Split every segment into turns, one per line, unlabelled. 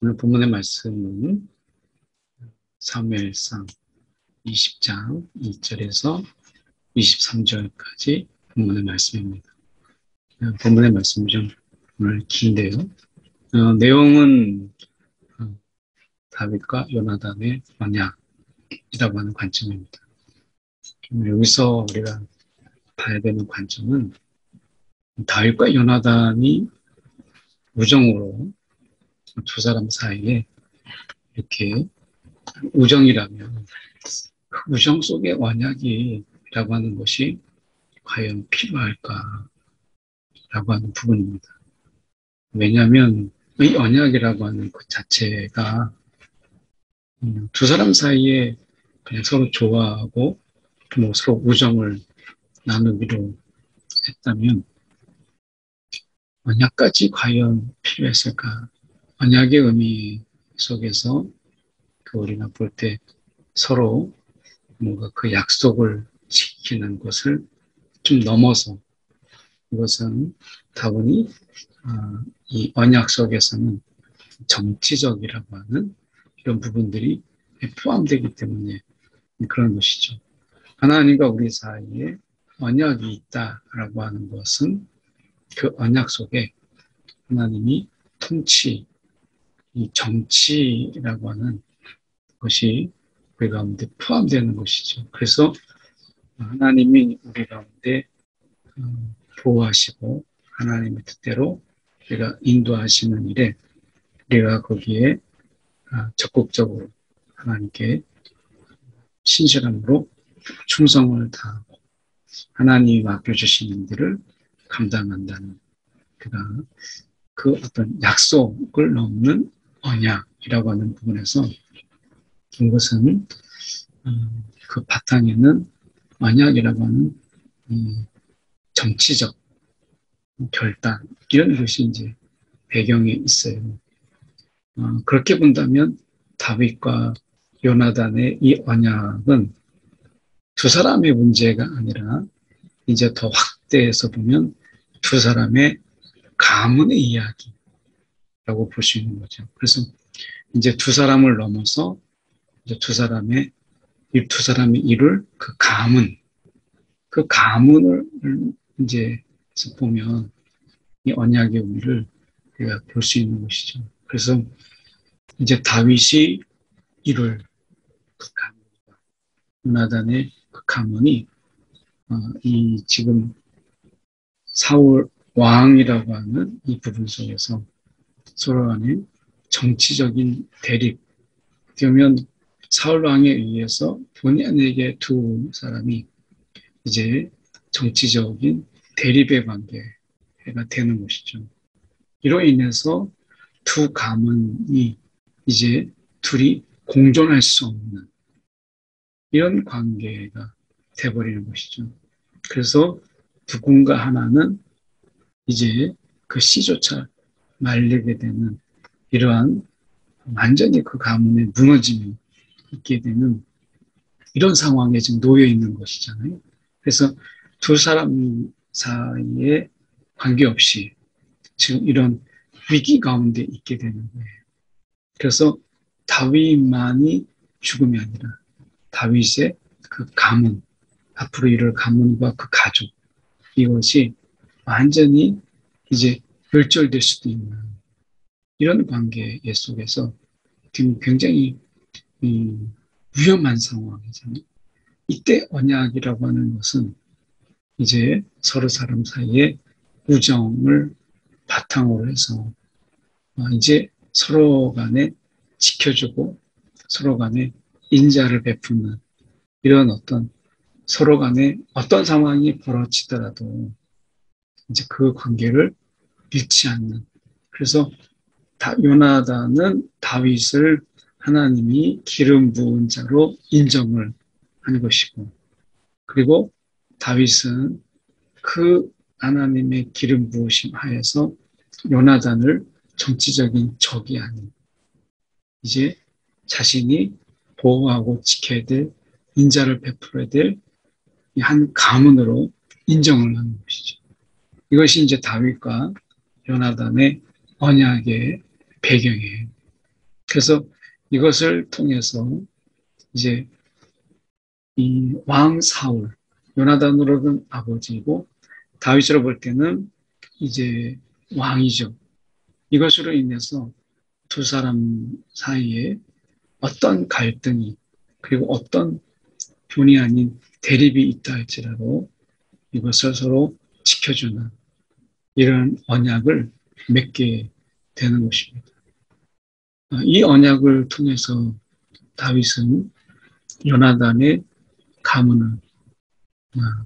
오늘 본문의 말씀은 사무엘상 20장 2절에서 23절까지 본문의 말씀입니다. 본문의 말씀 좀 오늘 긴데요. 내용은 다윗과 요나단의 언약이라고 하는 관점입니다. 여기서 우리가 봐야 되는 관점은 다윗과 요나단이 우정으로 두 사람 사이에 이렇게 우정이라면 그 우정 속에 언약이라고 하는 것이 과연 필요할까라고 하는 부분입니다. 왜냐하면 이 언약이라고 하는 그 자체가 두 사람 사이에 그냥 서로 좋아하고 뭐 서로 우정을 나누기로 했다면 언약까지 과연 필요했을까? 언약의 의미 속에서 우리가 볼 때 서로 뭔가 그 약속을 지키는 것을 좀 넘어서 이것은 다분히 이 언약 속에서는 정치적이라고 하는 이런 부분들이 포함되기 때문에 그런 것이죠. 하나님과 우리 사이에 언약이 있다라고 하는 것은 그 언약 속에 하나님이 통치, 이 정치라고 하는 것이 우리 가운데 포함되는 것이죠. 그래서 하나님이 우리 가운데 보호하시고 하나님의 뜻대로 우리가 인도하시는 일에 우리가 거기에 적극적으로 하나님께 신실함으로 충성을 다하고 하나님이 맡겨주신 일들을 감당한다는 그 어떤 약속을 넘는 언약이라고 하는 부분에서 이것은 그 바탕에는 언약이라고 하는 정치적 결단 이런 것이 이제 배경에 있어요. 그렇게 본다면 다윗과 요나단의 이 언약은 두 사람의 문제가 아니라 이제 더 확대해서 보면 두 사람의 가문의 이야기라고 볼 수 있는 거죠. 그래서 이제 두 사람을 넘어서 이제 두 사람이 이룰 그 가문을 이제 보면 이 언약의 의미를 우리가 볼 수 있는 것이죠. 그래서 이제 다윗이 이룰 그 가문과 요나단의 그 가문이 이 지금 사울 왕이라고 하는 이 부분 속에서 서로 간에 정치적인 대립, 그러면 사울 왕에 의해서 본인에게 두 사람이 이제 정치적인 대립의 관계가 되는 것이죠. 이로 인해서 두 가문이 이제 둘이 공존할 수 없는 이런 관계가 돼버리는 것이죠. 그래서 누군가 하나는 이제 그 씨조차 말리게 되는 이러한 완전히 그 가문의 무너짐이 있게 되는 이런 상황에 지금 놓여 있는 것이잖아요. 그래서 두 사람 사이에 관계없이 지금 이런 위기 가운데 있게 되는 거예요. 그래서 다윗만이 죽음이 아니라 다윗의 그 가문, 앞으로 이룰 가문과 그 가족, 이것이 완전히 이제 멸절될 수도 있는 이런 관계 속에서 지금 굉장히 위험한 상황이잖아요. 이때 언약이라고 하는 것은 이제 서로 사람 사이에 우정을 바탕으로 해서 이제 서로 간에 지켜주고 서로 간에 인자를 베푸는 이런 어떤 서로 간에 어떤 상황이 벌어지더라도 이제 그 관계를 잃지 않는. 그래서 요나단은 다윗을 하나님이 기름 부은 자로 인정을 한 것이고, 그리고 다윗은 그 하나님의 기름 부으심 하에서 요나단을 정치적인 적이 아닌 이제 자신이 보호하고 지켜야 될 인자를 베풀어야 될 한 가문으로 인정을 하는 것이죠. 이것이 이제 다윗과 요나단의 언약의 배경이에요. 그래서 이것을 통해서 이제 이 왕 사울, 요나단으로는 아버지이고 다윗으로 볼 때는 이제 왕이죠. 이것으로 인해서 두 사람 사이에 어떤 갈등이 그리고 어떤 분이 아닌 대립이 있다 할지라도 이것을 서로 지켜주는 이런 언약을 맺게 되는 것입니다. 이 언약을 통해서 다윗은 요나단의 가문을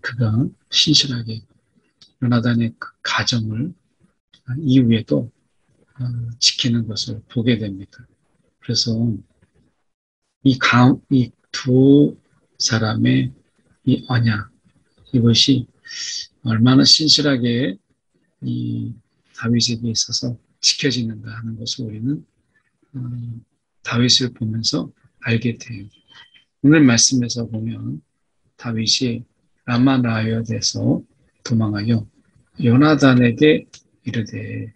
그가 신실하게 요나단의 그 가정을 이후에도 지키는 것을 보게 됩니다. 그래서 이 두 사람의 이 언약, 이것이 얼마나 신실하게 이 다윗에게 있어서 지켜지는가 하는 것을 우리는 다윗을 보면서 알게 돼요. 오늘 말씀에서 보면 다윗이 라마나요에서 도망하여 요나단에게 이르되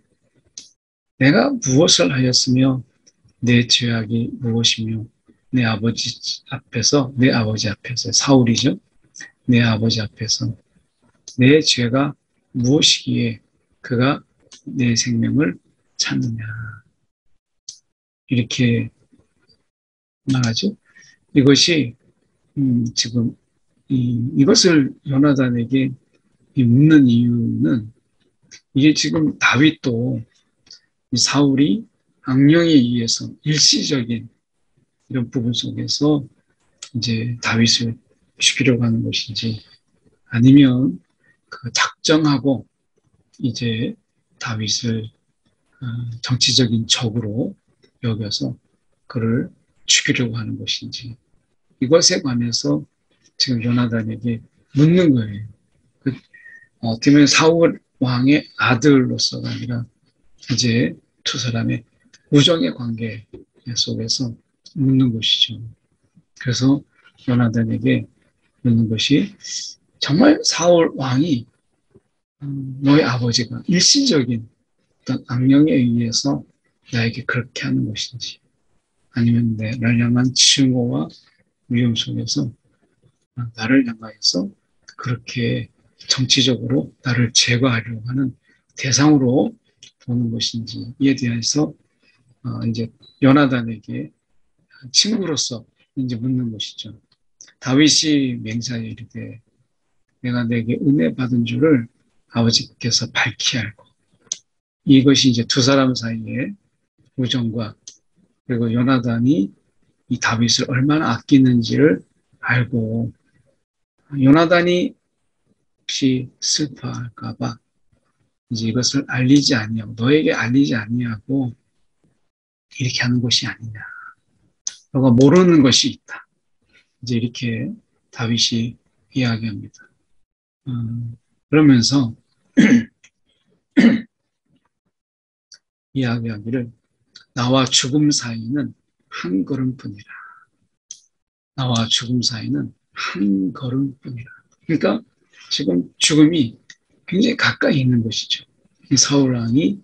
내가 무엇을 하였으며 내 죄악이 무엇이며 내 아버지 앞에서 사울이죠. 내 아버지 앞에서 내 죄가 무엇이기에 그가 내 생명을 찾느냐 이렇게 말하죠. 이것이 지금 이것을 요나단에게 묻는 이유는 이게 지금 다윗도 사울이 악령에 의해서 일시적인 이런 부분 속에서 이제 다윗을 죽이려고 하는 것인지 아니면 그 작정하고 이제 다윗을 정치적인 적으로 여겨서 그를 죽이려고 하는 것인지 이것에 관해서 지금 요나단에게 묻는 거예요. 어떻게 보면 사울 왕의 아들로서가 아니라 이제 두 사람의 우정의 관계 속에서 묻는 것이죠. 그래서 요나단에게 묻는 것이 정말 사울 왕이 너의 아버지가 일시적인 어떤 악령에 의해서 나에게 그렇게 하는 것인지 아니면 나를 향한 증오와 위험 속에서 나를 향하여서 그렇게 정치적으로 나를 제거하려고 하는 대상으로 보는 것인지에 대해서 이제 요나단에게 친구로서 이제 묻는 것이죠. 다윗이 맹세하여 이르되 내가 내게 은혜 받은 줄을 아버지께서 밝히 알고 이것이 이제 두 사람 사이의 우정과 그리고 요나단이 이 다윗을 얼마나 아끼는지를 알고 요나단이 혹시 슬퍼할까봐 이제 이것을 알리지 아니하고 너에게 알리지 아니하고 이렇게 하는 것이 아니냐. 너가 모르는 것이 있다. 이제 이렇게 다윗이 이야기합니다. 그러면서 이야기하기를 나와 죽음 사이는 한 걸음뿐이라. 나와 죽음 사이는 한 걸음뿐이라. 그러니까 지금 죽음이 굉장히 가까이 있는 것이죠. 이 사울 왕이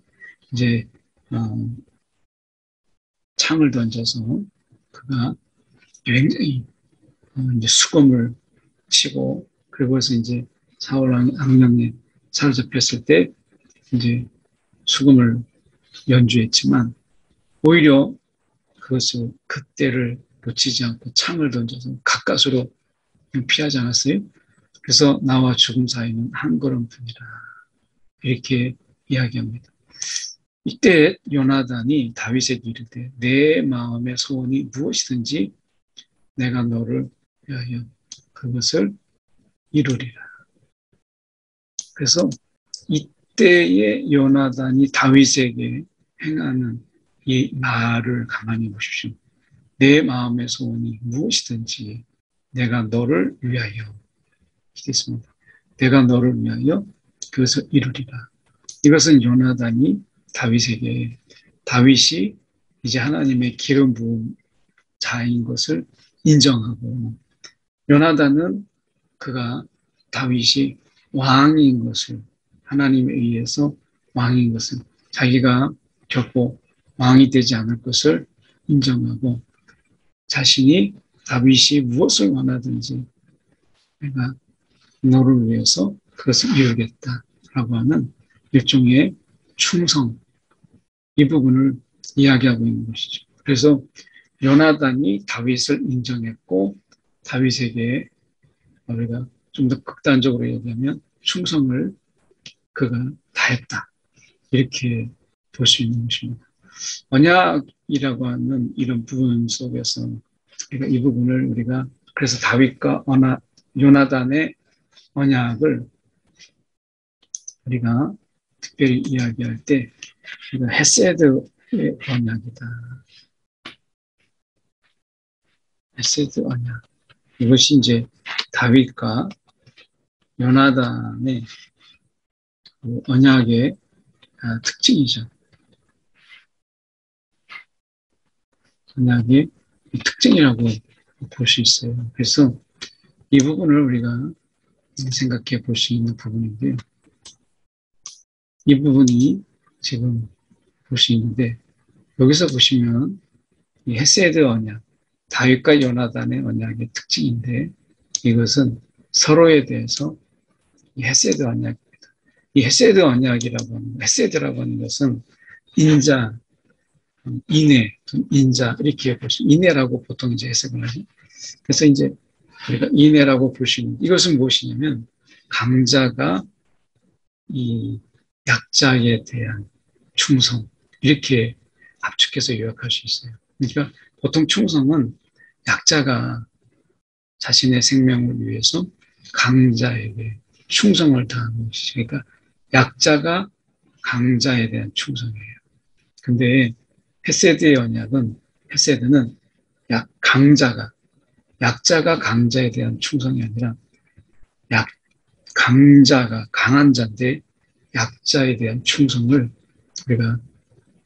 이제 창을 던져서 그가 굉장히 이제 수검을 치고 그리고서 이제 사울 왕이 악령에 사로잡혔을 때 이제 수검을 연주했지만 오히려 그것을 그때를 놓치지 않고 창을 던져서 가까스로 피하지 않았어요. 그래서 나와 죽음 사이는 한 걸음뿐이라 이렇게 이야기합니다. 이때 요나단이 다윗에게 이르되 내 마음의 소원이 무엇이든지 내가 너를 위하여 그것을 이루리라. 그래서 이때의 요나단이 다윗에게 행하는 이 말을 가만히 보십시오. 내 마음의 소원이 무엇이든지 내가 너를 위하여 기도했습니다. 내가 너를 위하여 그것을 이루리라. 이것은 요나단이 다윗에게 다윗이 이제 하나님의 기름 부은 자인 것을 인정하고 요나단은 그가 다윗이 왕인 것을 하나님에 의해서 왕인 것을 자기가 결코 왕이 되지 않을 것을 인정하고 자신이 다윗이 무엇을 원하든지 내가 너를 위해서 그것을 이루겠다라고 하는 일종의 충성, 이 부분을 이야기하고 있는 것이죠. 그래서 요나단이 다윗을 인정했고 다윗에게 우리가 좀 더 극단적으로 얘기하면 충성을 그가 다했다. 이렇게 볼 수 있는 것입니다. 언약이라고 하는 이런 부분 속에서 그러니까 이 부분을 우리가 그래서 다윗과 요나단의 언약을 우리가 특별히 이야기할 때 이거 헤세드의 언약이다. 헤세드 언약. 이것이 이제 다윗과 요나단의 언약의 특징이죠. 언약의 특징이라고 볼 수 있어요. 그래서 이 부분을 우리가 생각해 볼 수 있는 부분인데요. 이 부분이 지금 볼 수 있는데 여기서 보시면 이 헤세드 언약, 다윗과 요나단의 언약의 특징인데 이것은 서로에 대해서 이 헤세드 언약입니다. 이 헤세드 언약이라고 하는 헤세드라고 하는 것은 인자, 인애, 인자 이렇게 보시면 인애라고 보통 이제 해석을 하죠. 그래서 이제 우리가 인애라고 볼 수 있는 이것은 무엇이냐면 강자가 이 약자에 대한 충성 이렇게 압축해서 요약할 수 있어요. 그러니까 보통 충성은 약자가 자신의 생명을 위해서 강자에게 충성을 다하는 것이죠. 그러니까 약자가 강자에 대한 충성이에요. 근데 헤세드의 언약은 헤세드는 약자가 강자에 대한 충성이 아니라 강자가 강한 자인데 약자에 대한 충성을 우리가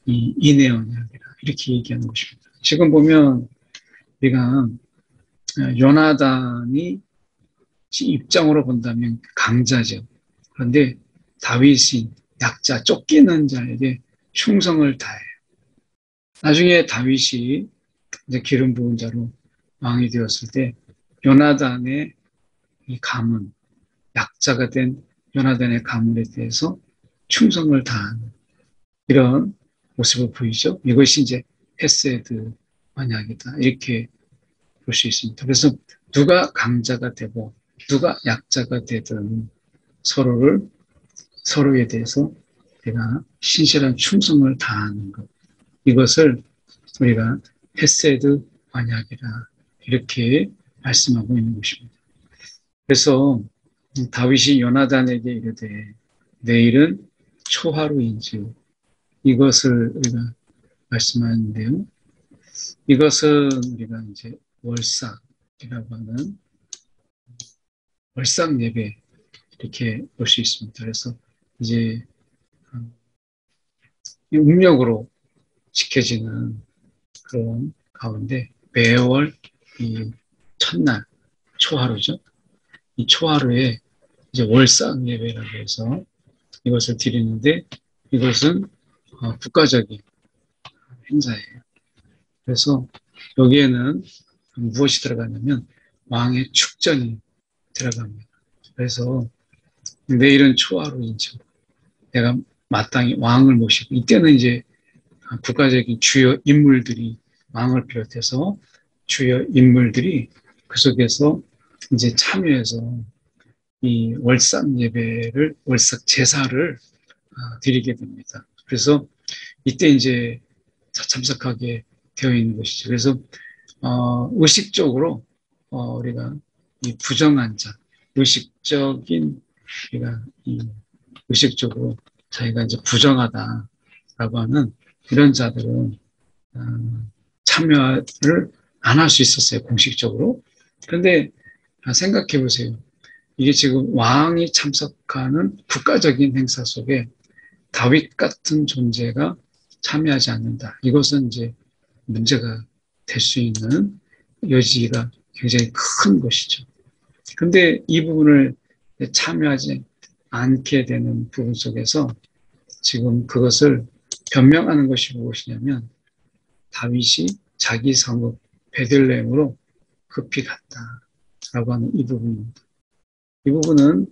이 인의 언약이라 이렇게 얘기하는 것입니다. 지금 보면 우리가 요나단이 입장으로 본다면 강자죠. 그런데 다윗이 약자, 쫓기는 자에게 충성을 다해요. 나중에 다윗이 이제 기름 부은 자로 왕이 되었을 때 요나단의 이 가문, 약자가 된 요나단의 가문에 대해서 충성을 다하는 이런 모습을 보이죠. 이것이 이제 헤세드 언약이다. 이렇게 볼 수 있습니다. 그래서 누가 강자가 되고 누가 약자가 되든 서로에 대해서 내가 신실한 충성을 다하는 것. 이것을 우리가 헤세드 언약이라 이렇게 말씀하고 있는 것입니다. 그래서 다윗이 요나단에게 이르되 내일은 초하루인지 이것을 우리가 말씀하는데요. 이것은 우리가 이제 월삭이라고 하는 월삭 예배 이렇게 볼 수 있습니다. 그래서 이제 음력으로 지켜지는 그런 가운데 매월 이 첫날 초하루죠. 이 초하루에 이제 월삭 예배라고 해서 이것을 드리는데 이것은 국가적인 행사예요. 그래서 여기에는 무엇이 들어가냐면 왕의 축전이 들어갑니다. 그래서 내일은 초하루인즉 내가 마땅히 왕을 모시고 이때는 이제 국가적인 주요 인물들이 왕을 비롯해서 주요 인물들이 그 속에서 이제 참여해서 이 월삭 예배를 월삭 제사를 드리게 됩니다. 그래서 이때 이제 참석하게 되어 있는 것이죠. 그래서 의식적으로 우리가 이 부정한 자, 의식적인 우리가 이 의식적으로 자기가 이제 부정하다라고 하는 이런 자들은 참여를 안 할 수 있었어요, 공식적으로. 그런데 생각해 보세요. 이게 지금 왕이 참석하는 국가적인 행사 속에 다윗 같은 존재가 참여하지 않는다. 이것은 이제 문제가 될 수 있는 여지가 굉장히 큰 것이죠. 그런데 이 부분을 참여하지 않게 되는 부분 속에서 지금 그것을 변명하는 것이 무엇이냐면 다윗이 자기 성읍 베들레헴으로 급히 갔다라고 하는 이 부분입니다. 이 부분은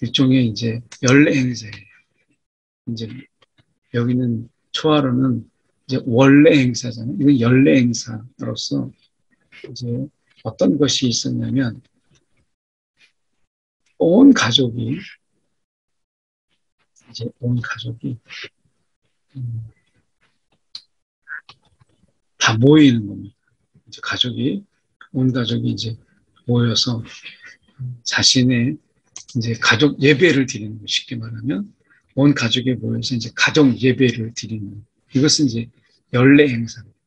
일종의 이제 연례 행사예요. 이제 여기는 초하루는 이제 원래 행사잖아요. 이건 연례 행사로서 이제 어떤 것이 있었냐면 온 가족이 다 모이는 겁니다. 이제 온 가족이 이제 모여서 자신의 이제 가족 예배를 드리는 거, 쉽게 말하면 온 가족이 모여서 이제 가정 예배를 드리는, 이것은 이제 연례 행사입니다.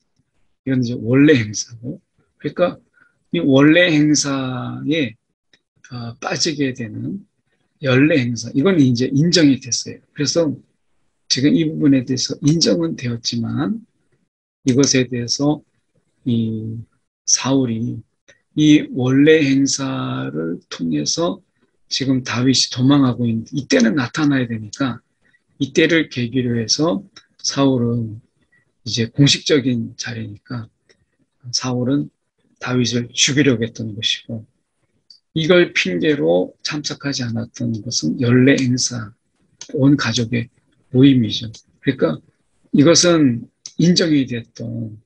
이건 이제 원래 행사고, 그러니까 이 원래 행사에 빠지게 되는 연례 행사, 이건 이제 인정이 됐어요. 그래서 지금 이 부분에 대해서 인정은 되었지만 이것에 대해서 이 사울이 이 원래 행사를 통해서 지금 다윗이 도망하고 있는데 이때는 나타나야 되니까 이때를 계기로 해서 사울은 이제 공식적인 자리니까 사울은 다윗을 죽이려고 했던 것이고, 이걸 핑계로 참석하지 않았던 것은 연례 행사, 온 가족의 모임이죠. 그러니까 이것은 인정이 됐던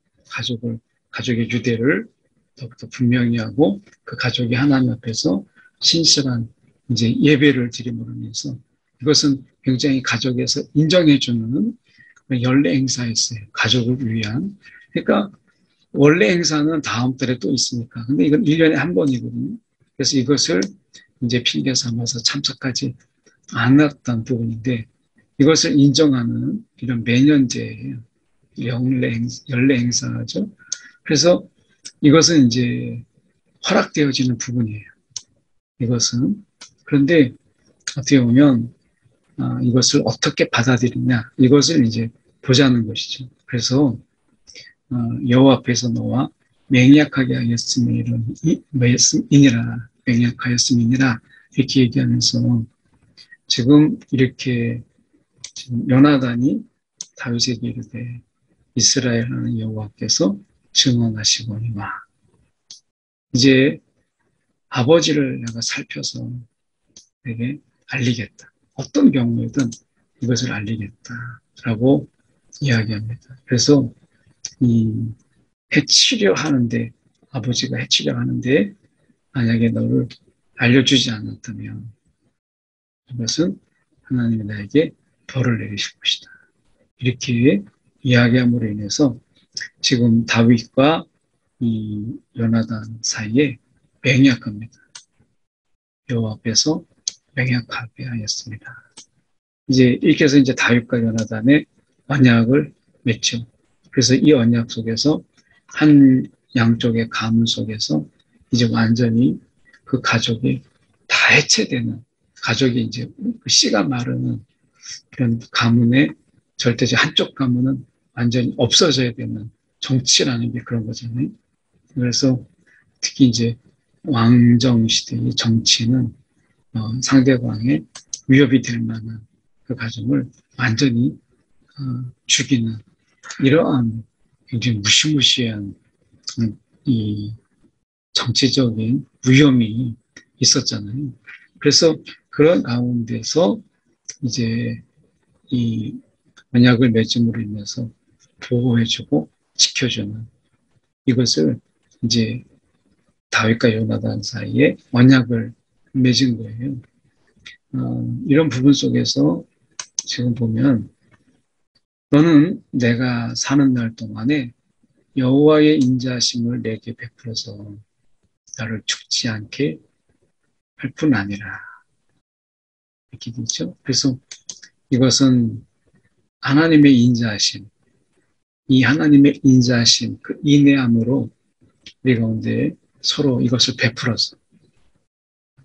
가족의 유대를 더욱더 분명히 하고 그 가족이 하나님 앞에서 신실한 이제 예배를 드림으로 인해서 이것은 굉장히 가족에서 인정해주는 연례 행사였어요. 가족을 위한. 그러니까 원래 행사는 다음 달에 또 있으니까. 근데 이건 1년에 한 번이거든요. 그래서 이것을 이제 핑계 삼아서 참석하지 않았던 부분인데 이것을 인정하는 이런 매년제예요. 연례 행사죠. 그래서 이것은 이제 허락되어지는 부분이에요. 이것은. 그런데 어떻게 보면 이것을 어떻게 받아들이냐, 이것을 이제 보자는 것이죠. 그래서 여호와 앞에서 너와 맹약하게 맹약하였음이니라 이렇게 얘기하면서 지금 이렇게 지금 요나단이 다윗에게 이르되 이스라엘 하는 여호와께서 증언하시거니와, 이제 아버지를 내가 살펴서 내게 알리겠다. 어떤 경우에든 이것을 알리겠다라고 이야기합니다. 그래서 이 해치려 하는데, 아버지가 해치려 하는데 만약에 너를 알려주지 않았다면 이것은 하나님이 나에게 벌을 내리실 것이다. 이렇게 이야기함으로 인해서 지금 다윗과 이 요나단 사이에 맹약합니다. 여호와 앞에서 맹약하게 하였습니다. 이제 이렇게 해서 이제 다윗과 요나단의 언약을 맺죠. 그래서 이 언약 속에서 한 양쪽의 가문 속에서 이제 완전히 그 가족이 다 해체되는, 가족이 이제 그 씨가 마르는 그런 가문의 절대적 한쪽 가문은 완전히 없어져야 되는, 정치라는 게 그런 거잖아요. 그래서 특히 이제 왕정 시대의 정치는 상대방의 위협이 될 만한 그 가정을 완전히 죽이는 이러한 굉장히 무시무시한 이 정치적인 위험이 있었잖아요. 그래서 그런 가운데서 이제 이 언약을 맺음으로 인해서 보호해주고 지켜주는, 이것을 이제 다윗과 요나단 사이에 언약을 맺은 거예요. 이런 부분 속에서 지금 보면 너는 내가 사는 날 동안에 여호와의 인자하심을 내게 베풀어서 나를 죽지 않게 할 뿐 아니라, 이렇게 되죠. 그래서 이것은 하나님의 인자하심, 이 하나님의 인자하심, 그 인내함으로 우리 가운데 서로 이것을 베풀어서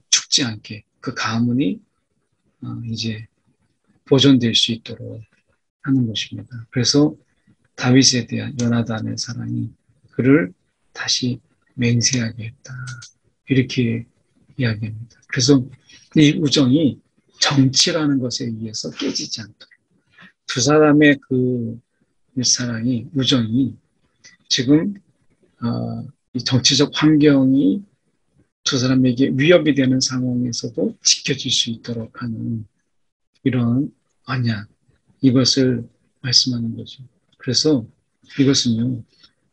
죽지 않게 그 가문이 이제 보존될 수 있도록 하는 것입니다. 그래서 다윗에 대한 요나단의 사랑이 그를 다시 맹세하게 했다. 이렇게 이야기합니다. 그래서 이 우정이 정치라는 것에 의해서 깨지지 않도록 두 사람의 그 사랑이, 우정이 지금 이 정치적 환경이 두 사람에게 위협이 되는 상황에서도 지켜질 수 있도록 하는 이런 언약, 이것을 말씀하는 거죠. 그래서 이것은요,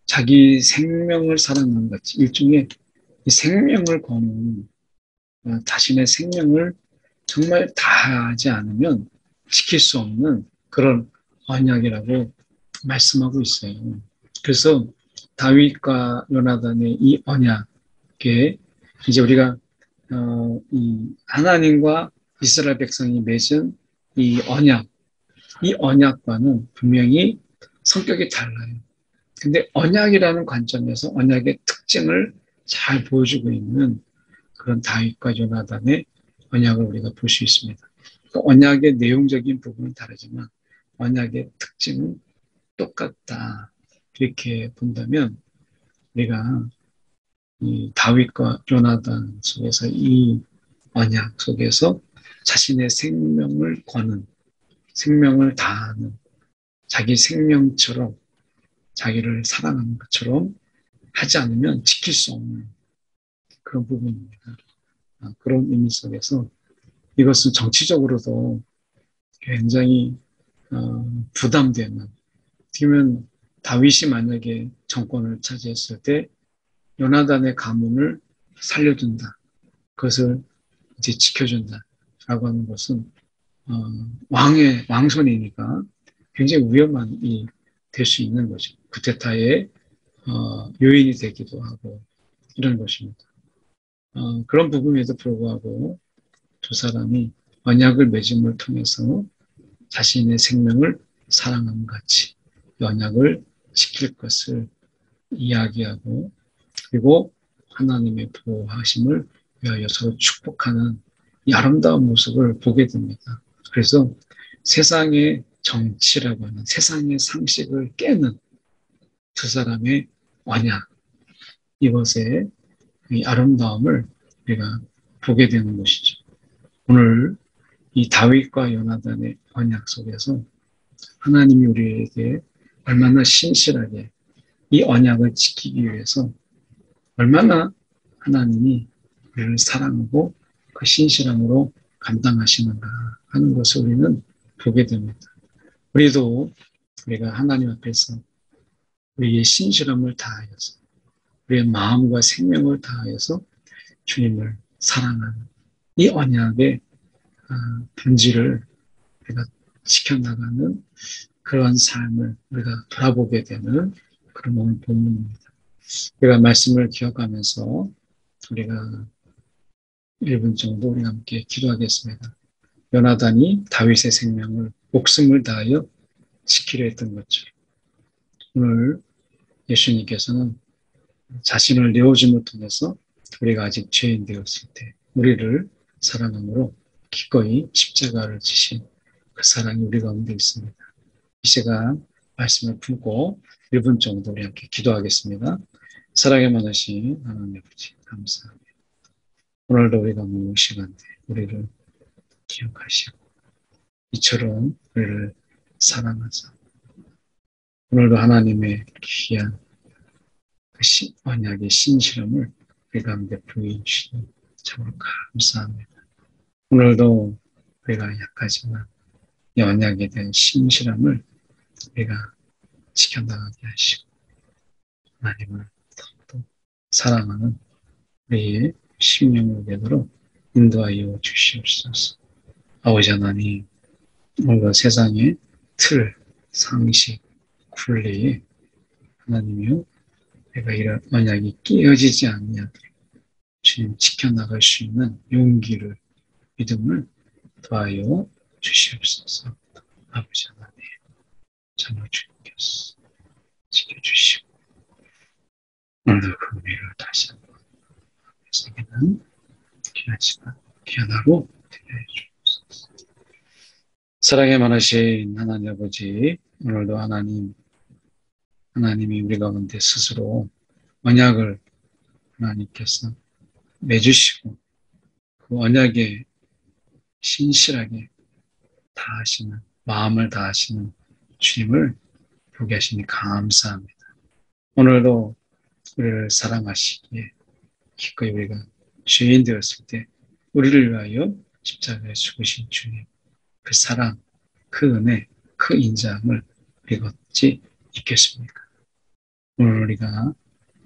자기 생명을 사랑하는 것, 일종의 이 생명을 거는, 자신의 생명을 정말 다하지 않으면 지킬 수 없는 그런 언약이라고 말씀하고 있어요. 그래서 다윗과 요나단의 이 언약에 이제 우리가 이 하나님과 이스라엘 백성이 맺은 이 언약, 이 언약과는 분명히 성격이 달라요. 근데 언약이라는 관점에서 언약의 특징을 잘 보여주고 있는 그런 다윗과 요나단의 언약을 우리가 볼 수 있습니다. 그 언약의 내용적인 부분은 다르지만 언약의 특징은 똑같다. 이렇게 본다면 우리가 이 다윗과 요나단 속에서 이 언약 속에서 자신의 생명을 거는, 생명을 다하는, 자기 생명처럼 자기를 사랑하는 것처럼 하지 않으면 지킬 수 없는 그런 부분입니다. 그런 의미 속에서 이것은 정치적으로도 굉장히 부담되는, 어떻게 다윗이 만약에 정권을 차지했을 때 요나단의 가문을 살려준다. 그것을 이제 지켜준다라고 하는 것은 왕손이니까 굉장히 위험한 일이 될 수 있는 거죠. 쿠데타의 요인이 되기도 하고 이런 것입니다. 그런 부분에도 불구하고 두 사람이 언약을 맺음을 통해서 자신의 생명을 사랑함 같이 언약을 지킬 것을 이야기하고 그리고 하나님의 보호하심을 위하여 서로 축복하는 이 아름다운 모습을 보게 됩니다. 그래서 세상의 정치라고 하는 세상의 상식을 깨는 두 사람의 언약, 이것의 이 아름다움을 우리가 보게 되는 것이죠. 오늘 이 다윗과 요나단의 언약 속에서 하나님이 우리에게 얼마나 신실하게 이 언약을 지키기 위해서 얼마나 하나님이 우리를 사랑하고 그 신실함으로 감당하시는가 하는 것을 우리는 보게 됩니다. 우리도 우리가 하나님 앞에서 우리의 신실함을 다하여서 우리의 마음과 생명을 다하여서 주님을 사랑하는 이 언약의 본질을 우리가 지켜나가는 그러한 삶을 우리가 돌아보게 되는 그런 오늘 본문입니다. 우리가 말씀을 기억하면서 우리가 1분 정도 우리 함께 기도하겠습니다. 요나단이 다윗의 생명을 목숨을 다하여 지키려 했던 것처럼 오늘 예수님께서는 자신을 내어줌을 통해서 우리가 아직 죄인 되었을 때 우리를 사랑함으로 기꺼이 십자가를 지신 그 사랑이 우리 가운데 있습니다. 이 시간 말씀을 품고 1분 정도 우리 함께 기도하겠습니다. 사랑에 많으신 하나님 아버지 감사합니다. 오늘도 우리가 모은 시간대 우리를 기억하시고 이처럼 우리를 사랑하사 오늘도 하나님의 귀한 그 언약의 신실함을 우리 가운데 보여주시니 참으로 감사합니다. 오늘도 우리가 약하지만 이 언약에 대한 신실함을 우리가 지켜나가게 하시고 하나님을 더욱더 사랑하는 우리의 심령을 되도록 인도하여 주시옵소서. 아버지 하나님, 오늘도 세상의 틀, 상식, 굴레에 하나님이요, 내가 이런 언약이 깨어지지 않냐 주님 지켜나갈 수 있는 용기를, 믿음을 더하여 주시옵소서. 아버지 하나님, 정말 주님께서 지켜주시고 오늘도 그 은혜를 다시 한번 세계는 귀한 시간, 귀한 하루 되게 해주옵소서. 사랑에 많으신 하나님 아버지, 오늘도 하나님이 우리 가운데 스스로 언약을 하나님께서 맺으시고 그 언약에 신실하게 다하시는, 마음을 다하시는 주님을 보게 하시니 감사합니다. 오늘도 우리를 사랑하시기에 기꺼이 우리가 죄인 되었을 때 우리를 위하여 십자가에 죽으신 주님, 그 사랑, 그 은혜, 그 인자함을 우리가 어찌 잊겠습니까? 오늘 우리가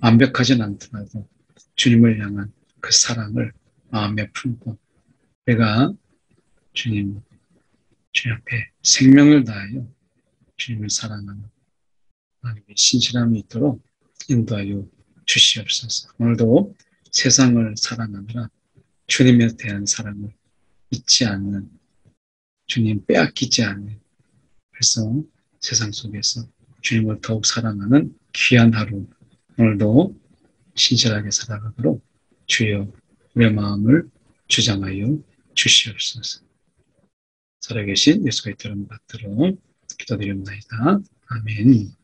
완벽하진 않더라도 주님을 향한 그 사랑을 마음에 품고 내가 주님 앞에 생명을 다하여 주님을 사랑하는 하나님의 신실함이 있도록 인도하여 주시옵소서. 오늘도 세상을 사랑하느라 주님에 대한 사랑을 잊지 않는, 주님 빼앗기지 않는, 그래서 세상 속에서 주님을 더욱 사랑하는 귀한 하루, 오늘도 신실하게 살아가도록 주여 우리의 마음을 주장하여 주시옵소서. 살아계신 예수의 이름 받들어 기도드립니다. 아멘.